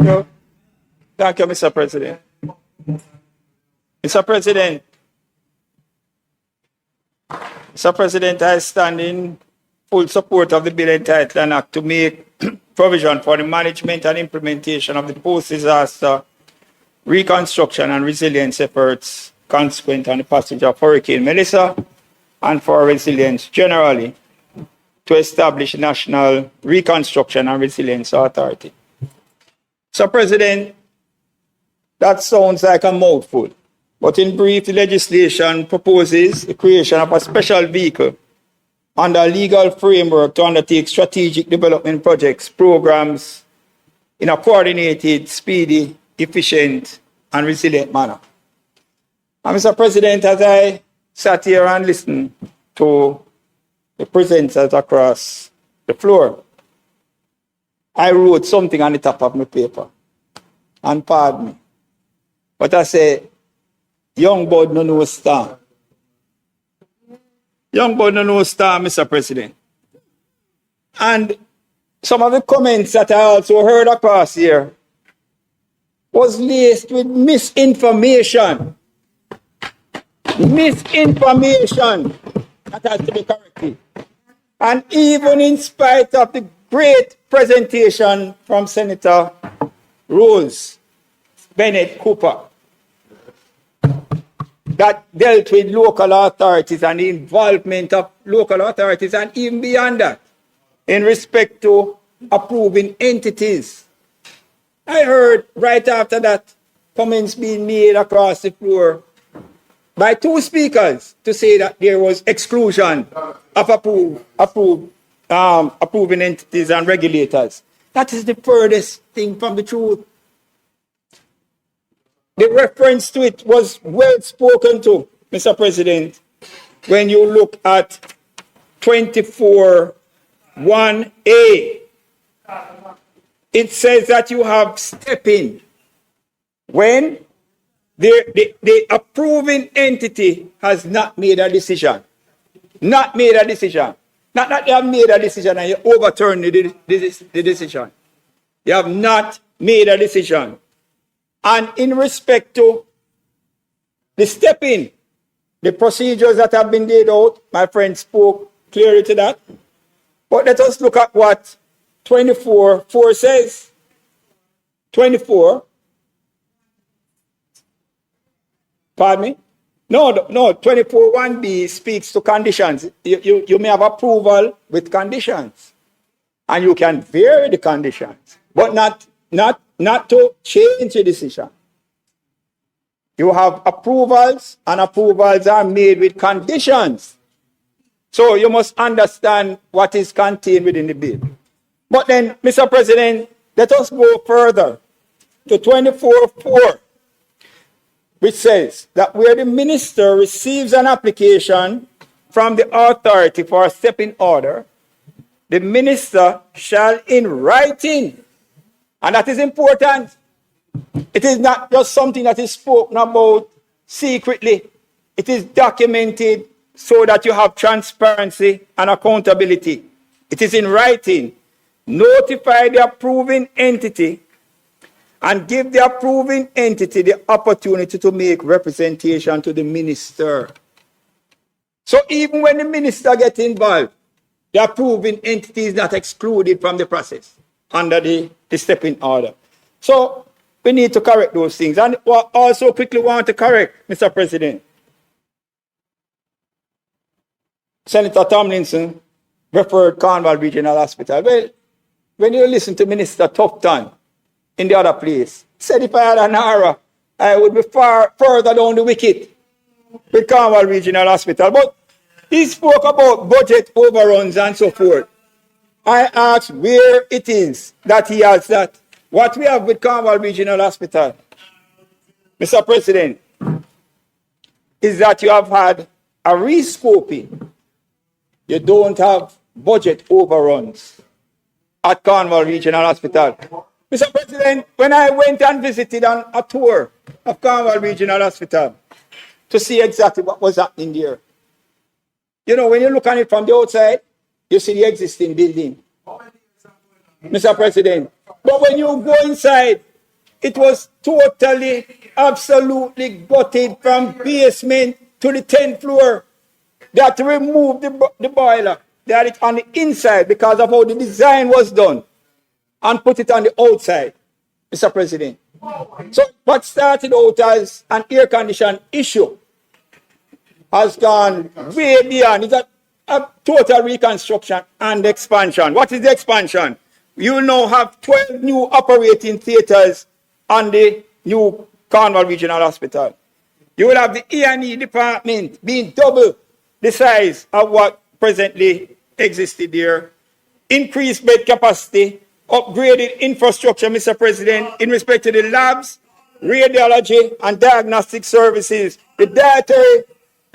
you. Thank you, Mr. President. Mr. President. Mr. President, I stand in full support of the bill entitled an act to make provision for the management and implementation of the post-disaster reconstruction and resilience efforts consequent on the passage of Hurricane Melissa and for resilience generally to establish a National Reconstruction and Resilience Authority. So, President, that sounds like a mouthful, but in brief, the legislation proposes the creation of a special vehicle under a legal framework to undertake strategic development projects, programs in a coordinated, speedy, efficient, and resilient manner. And Mr. President, as I sat here and listened to the presenters across the floor, I wrote something on the top of my paper. And pardon me. But I say, young boy no know star. Young boy no know star, Mr. President. And some of the comments that I also heard across here was laced with misinformation. Misinformation that has to be corrected. And even in spite of the great presentation from Senator Rose Bennett Cooper that dealt with local authorities and the involvement of local authorities and even beyond that in respect to approving entities. I heard right after that comments being made across the floor by two speakers to say that there was exclusion of approving entities and regulators. That is the furthest thing from the truth. The reference to it was well spoken to, Mr. President, when you look at 24(1)(a. It says that you have stepping when the approving entity has not made a decision. Not made a decision. Not that they have made a decision and you overturn the decision. You have not made a decision. And in respect to the stepping, the procedures that have been laid out, my friend spoke clearly to that. But let us look at what 24(4) says. 24. Pardon me? No, 24(1)(b) speaks to conditions. You may have approval with conditions. And you can vary the conditions, but not to change the decision. You have approvals, and approvals are made with conditions. So you must understand what is contained within the bill. But then, Mr. President, let us go further to 24(4), which says that where the minister receives an application from the authority for a stepping order, the minister shall in writing, and that is important. It is not just something that is spoken about secretly. It is documented so that you have transparency and accountability. It is in writing. Notify the approving entity and give the approving entity the opportunity to make representation to the minister. So even when the minister gets involved, the approving entity is not excluded from the process under the stepping order. So we need to correct those things. And also quickly want to correct, Mr. President. Senator Tomlinson referred Cornwall Regional Hospital. Well, when you listen to Minister Tufton in the other place, said if I had an NaRRA, I would be far further down the wicket with Cornwall Regional Hospital. But he spoke about budget overruns and so forth. I asked where it is that he has that. What we have with Cornwall Regional Hospital, Mr. President, is that you have had a rescoping. You don't have budget overruns at Cornwall Regional Hospital. Mr. President, when I went and visited on a tour of Cornwall Regional Hospital to see exactly what was happening there, you know, when you look at it from the outside, you see the existing building, Mr. President. But when you go inside, It was totally, absolutely gutted from basement to the 10th floor. They had to remove the boiler. They had it on the inside because of how the design was done and put it on the outside, Mr. President. So what started out as an air condition issue has gone way beyond. It's a total reconstruction and expansion. What is the expansion? You will now have 12 new operating theaters on the new Cornwall Regional Hospital. You will have the E&E department being double the size of what presently existed there. Increased bed capacity, upgraded infrastructure, Mr. President, in respect to the labs, radiology, and diagnostic services. The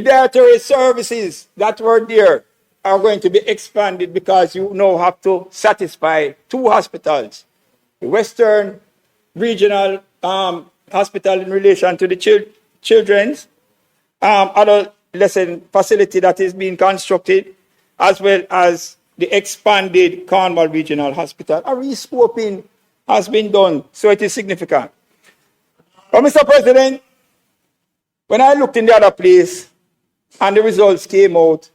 dietary services that were there are going to be expanded because you now have to satisfy 2 hospitals. The Western Regional Hospital in relation to the children's adolescent facility that is being constructed, as well as the expanded Cornwall Regional Hospital. A rescoping has been done, so it is significant. But Mr. President, when I looked in the other place and the results came out,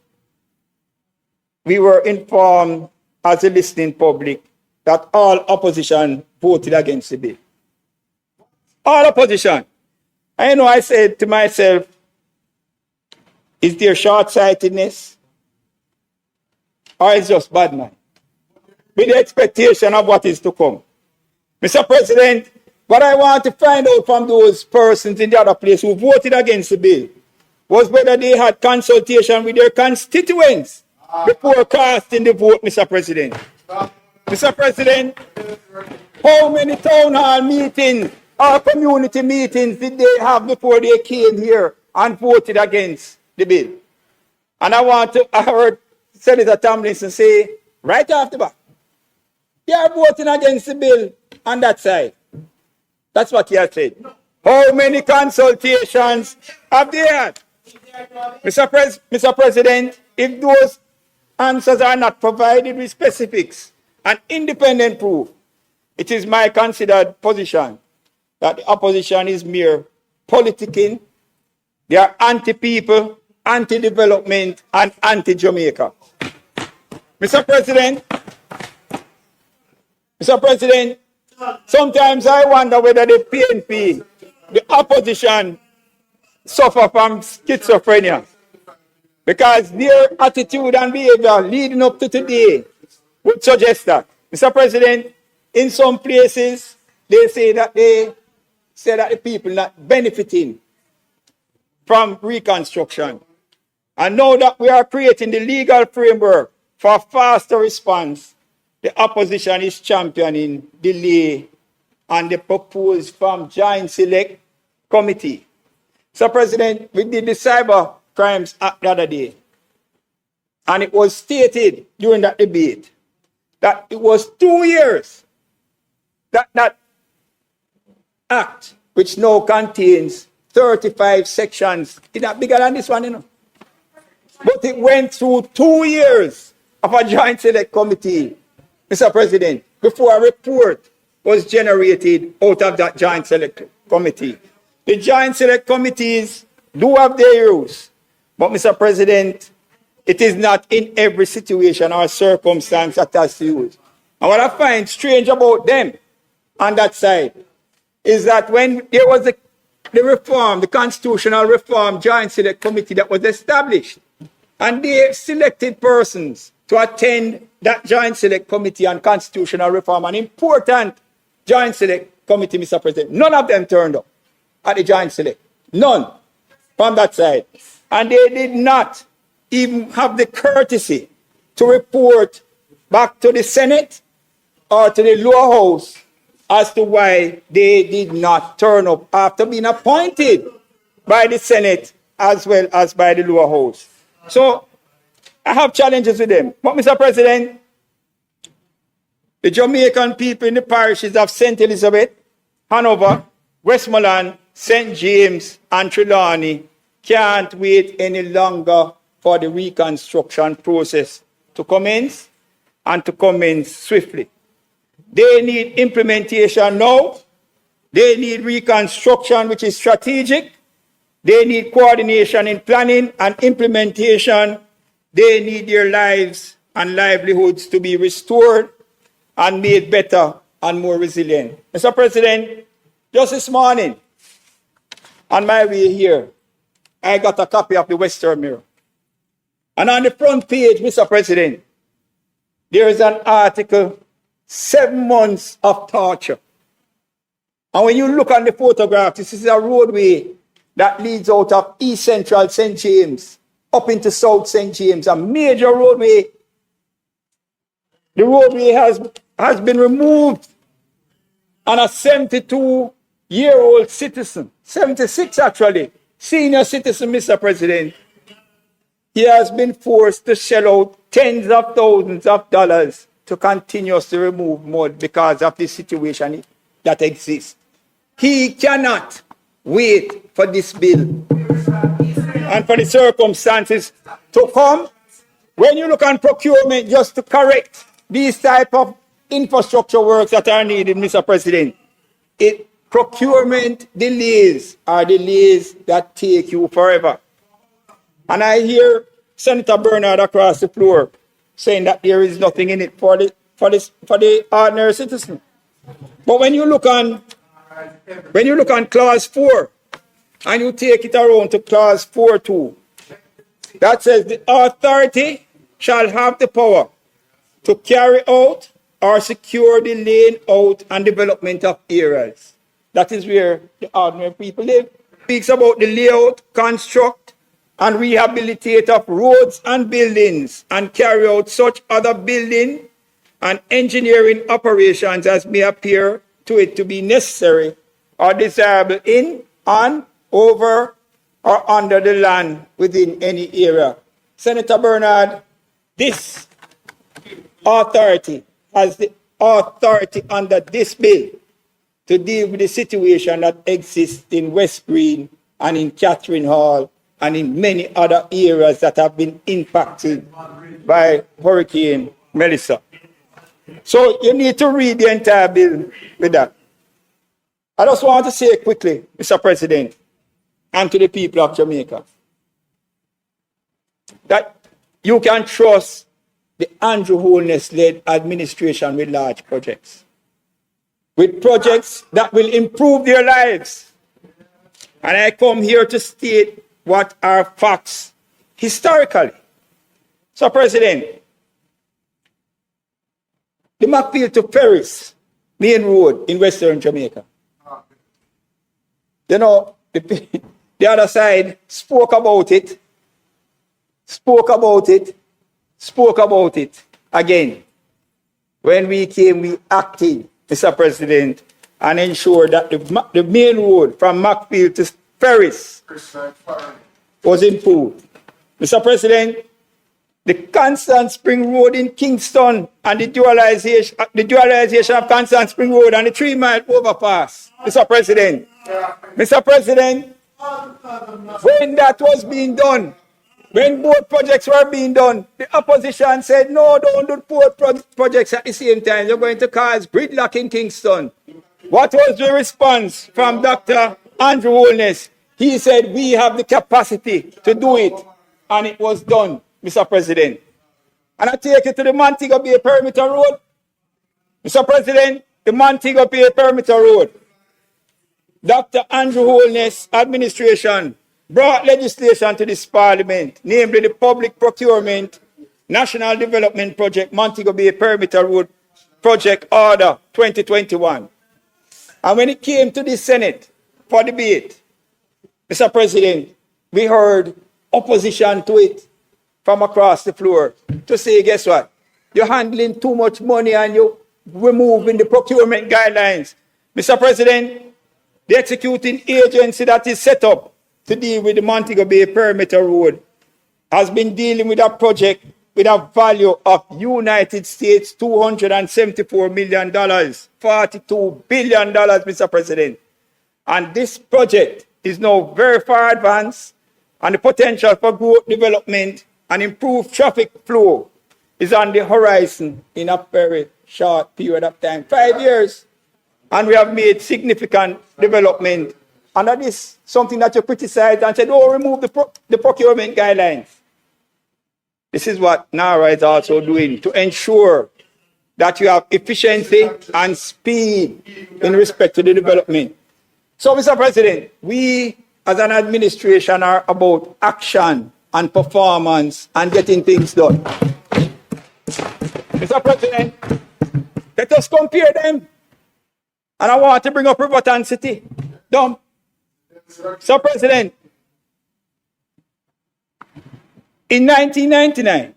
we were informed as a listening public that all opposition voted against the bill. All opposition. I know I said to myself, is there short-sightedness? Or is just bad mind? With the expectation of what is to come. Mr. President, what I want to find out from those persons in the other place who voted against the bill was whether they had consultation with their constituents before casting the vote, Mr. President. Mr. President, how many town hall meetings or community meetings did they have before they came here and voted against the bill? And I heard Senator Tomlinson say, right off the bat, they are voting against the bill on that side. That's what he has said. How many consultations have they had? Mr. President, if those answers are not provided with specifics and independent proof, it is my considered position that the opposition is mere politicking. They are anti-people, anti-development, and anti-Jamaica. Mr. President, sometimes I wonder whether the PNP, the opposition, suffer from schizophrenia. Because their attitude and behavior leading up to today would suggest that. Mr. President, in some places, they say that the people not benefiting from reconstruction. And now that we are creating the legal framework for faster response, the opposition is championing delay and the proposed from Joint Select Committee. So, President, we did the Cyber Crimes Act the other day, and it was stated during that debate that it was 2 years that act, which now contains 35 sections, is not bigger than this one, you know. But it went through 2 years of a Joint Select Committee, Mr. President, before a report was generated out of that Joint Select Committee. The Joint Select Committees do have their use, but Mr. President, it is not in every situation or circumstance that has to use. And what I find strange about them on that side is that when there was the reform, the constitutional reform Joint Select Committee that was established, and they selected persons to attend that Joint Select Committee on constitutional reform, an important Joint Select Committee, Mr. President. None of them turned up at the Joint Select. None from that side. And they did not even have the courtesy to report back to the Senate or to the lower house as to why they did not turn up after being appointed by the Senate as well as by the lower house. So I have challenges with them. But Mr. President, the Jamaican people in the parishes of St. Elizabeth, Hanover, Westmoreland, St. James, and Trelawney can't wait any longer for the reconstruction process to commence and to commence swiftly. They need implementation now. They need reconstruction, which is strategic. They need coordination in planning and implementation. They need their lives and livelihoods to be restored and made better and more resilient. Mr. President, just this morning, on my way here, I got a copy of the Western Mirror. And on the front page, Mr. President, there is an article, 7 months of torture. And when you look on the photograph, this is a roadway that leads out of East Central St. James up into South St. James, a major roadway. The roadway has been removed, and a 72-year-old citizen, 76 actually, senior citizen, Mr. President, he has been forced to shell out tens of thousands of dollars to continuously remove mud because of the situation that exists. He cannot wait for this bill and for the circumstances to come. When you look on procurement, just to correct these type of infrastructure works that are needed, Mr. President, procurement delays are delays that take you forever. And I hear Senator Bernard across the floor saying that there is nothing in it for the ordinary citizen. But when you look on clause 4 and you take it around to clause 4.2, that says the authority shall have the power to carry out or secure the laying out and development of areas. That is where the ordinary people live. It speaks about the layout, construct, and rehabilitate of roads and buildings, and carry out such other building and engineering operations as may appear to it to be necessary or desirable in, on, over, or under the land within any area. Senator Bernard, this authority has the authority under this bill to deal with the situation that exists in West Green and in Catherine Hall and in many other areas that have been impacted by Hurricane Melissa. So you need to read the entire bill with that. I just want to say quickly, Mr. President, and to the people of Jamaica, that you can trust the Andrew Holness-led administration with large projects, with projects that will improve their lives. And I come here to state what are facts historically. So, President, the Macfield to Ferris main road in Western Jamaica, you know, the other side spoke about it again. When we came, we acted, Mr. President, and ensured that the main road from Macfield to Ferris was improved. Mr. President, the Constant Spring Road in Kingston and the dualization of Constant Spring Road and the 3 Mile overpass, Mr. President. Mr. President, when that was being done, when both projects were being done, the opposition said, no, don't do both projects at the same time. You're going to cause gridlock in Kingston. What was the response from Dr. Andrew Holness? He said, we have the capacity to do it. And it was done, Mr. President. And I take it to the Montego Bay Perimeter Road. Mr. President, the Montego Bay Perimeter Road. Dr. Andrew Holness administration brought legislation to this parliament, namely the Public Procurement National Development Project Montego Bay Perimeter Road Project Order 2021. And when it came to the Senate for debate, Mr. President, we heard opposition to it from across the floor to say, guess what? You're handling too much money and you're removing the procurement guidelines. Mr. President, the executing agency that is set up to deal with the Montego Bay Perimeter Road has been dealing with a project with a value of United States $274 million, $42 billion, Mr. President. And this project is now very far advanced, and the potential for growth, development, and improved traffic flow is on the horizon in a very short period of time. 5 years. and we have made significant development. And that is something that you criticized and said, oh, remove the procurement guidelines. This is what NaRRA is also doing to ensure that you have efficiency and speed in respect to the development. So, Mr. President, we as an administration are about action and performance and getting things done. Mr. President, let us compare them. And I want to bring up Riverton City. Dumb. Mr. President, in 1999,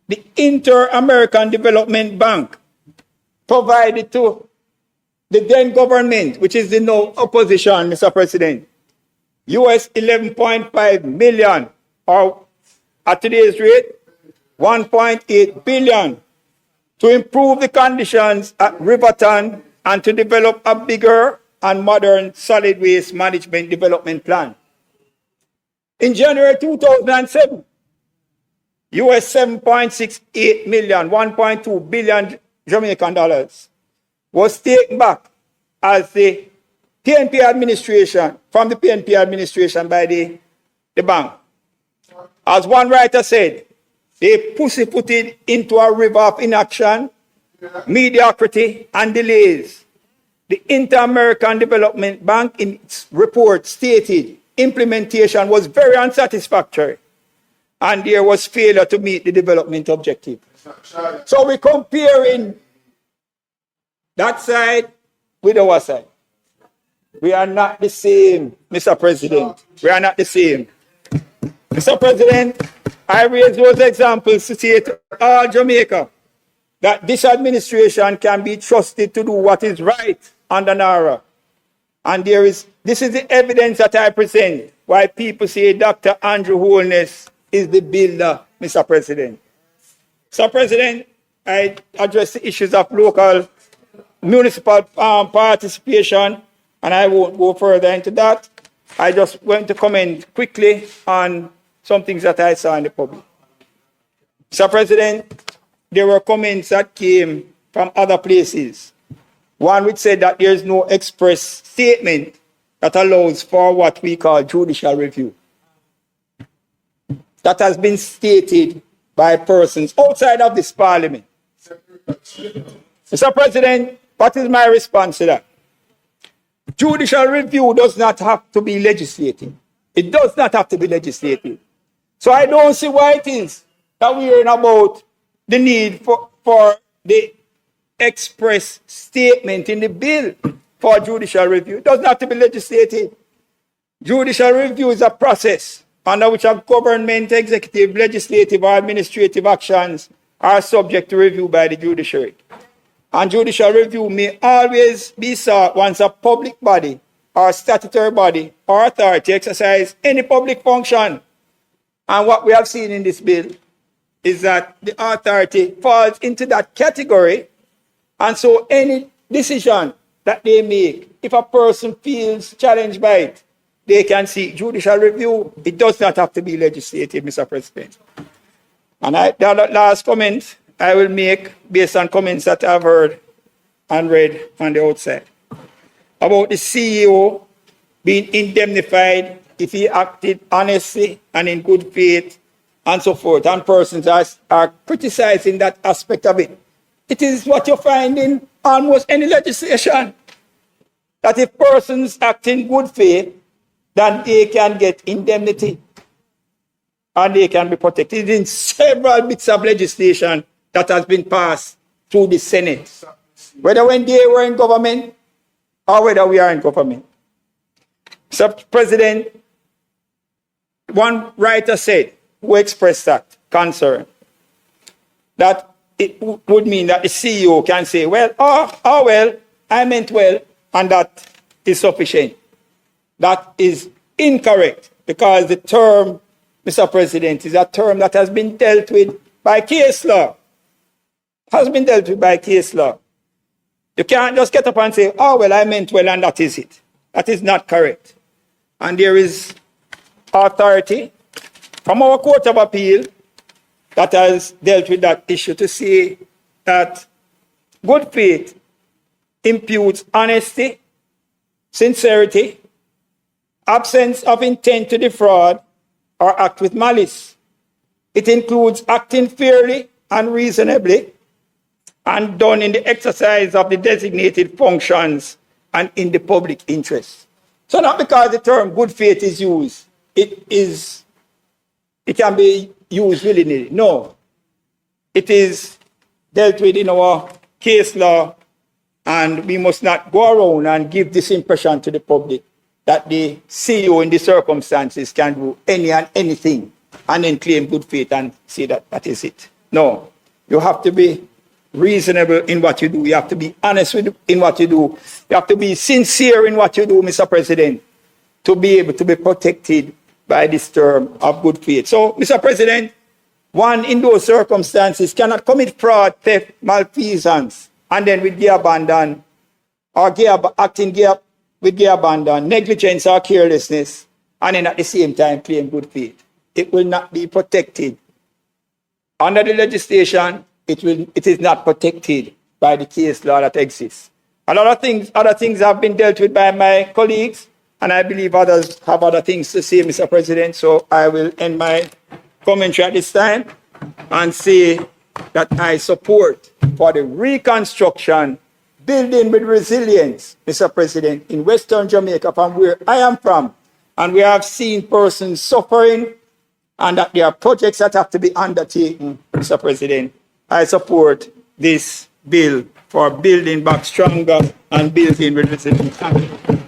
the Inter-American Development Bank provided to the then government, which is the now opposition, Mr. President, US 11.5 million, or at today's rate, 1.8 billion, to improve the conditions at Riverton and to develop a bigger and modern solid waste management development plan. In January 2007, US 7.68 million, 1.2 billion Jamaican dollars was taken back as the PNP administration, from the PNP administration by the bank. As one writer said, they pussyfooted into a river of inaction, mediocrity, and delays. The Inter-American Development Bank in its report stated implementation was very unsatisfactory and there was failure to meet the development objective. So we're comparing that side with our side. We are not the same, Mr. President. We are not the same. Mr. President, I raise those examples to say to all Jamaica that this administration can be trusted to do what is right under NaRRA. And this is the evidence that I present why people say Dr. Andrew Holness is the builder, Mr. President. Mr. President, I address the issues of local municipal participation, and I won't go further into that. I just want to comment quickly on some things that I saw in the public. Mr. President, there were comments that came from other places. One which said that there is no express statement that allows for what we call judicial review. That has been stated by persons outside of this parliament. Mr. President, what is my response to that? Judicial review does not have to be legislative. It does not have to be legislative. So I don't see why it is that we hearing about the need for the express statement in the bill for judicial review. It doesn't have to be legislative. Judicial review is a process under which a government, executive, legislative, or administrative actions are subject to review by the judiciary. And judicial review may always be sought once a public body or statutory body or authority exercise any public function. And what we have seen in this bill is that the authority falls into that category. And so any decision that they make, if a person feels challenged by it, they can seek judicial review. It does not have to be legislative, Mr. President. And the last comment I will make based on comments that I've heard and read on the outside about the CEO being indemnified if he acted honestly and in good faith and so forth, and persons are criticizing that aspect of it. It is what you find in almost any legislation, that if persons act in good faith, then they can get indemnity and they can be protected. In several bits of legislation that has been passed through the Senate, whether when they were in government or whether we are in government. Mr. President, one writer said, who expressed that concern, that it would mean that the CEO can say, well, well, I meant well, and that is sufficient. That is incorrect, because the term, Mr. President, is a term that has been dealt with by case law. Has been dealt with by case law. You can't just get up and say, well, I meant well, and that is it. That is not correct. And there is authority from our Court of Appeal that has dealt with that issue to say that good faith imputes honesty, sincerity, absence of intent to defraud, or act with malice. It includes acting fairly and reasonably and done in the exercise of the designated functions and in the public interest. So not because the term good faith is used, it can be used willy-nilly. No. It is dealt with in our case law, and we must not go around and give this impression to the public that the CEO in the circumstances can do any and anything and then claim good faith and say that that is it. No. You have to be reasonable in what you do. You have to be honest in what you do. You have to be sincere in what you do, Mr. President, to be able to be protected by this term of good faith. So, Mr. President, one in those circumstances cannot commit fraud, theft, malfeasance, and then with gear abandon, or acting with gear abandon, negligence or carelessness, and then at the same time claim good faith. It will not be protected. Under the legislation, it is not protected by the case law that exists. Other things have been dealt with by my colleagues, and I believe others have other things to say, Mr. President, so I will end my commentary at this time and say that I support for the reconstruction, building with resilience, Mr. President, in Western Jamaica, from where I am from, and we have seen persons suffering, and that there are projects that have to be undertaken, Mr. President. I support this bill for building back stronger and building with resilience.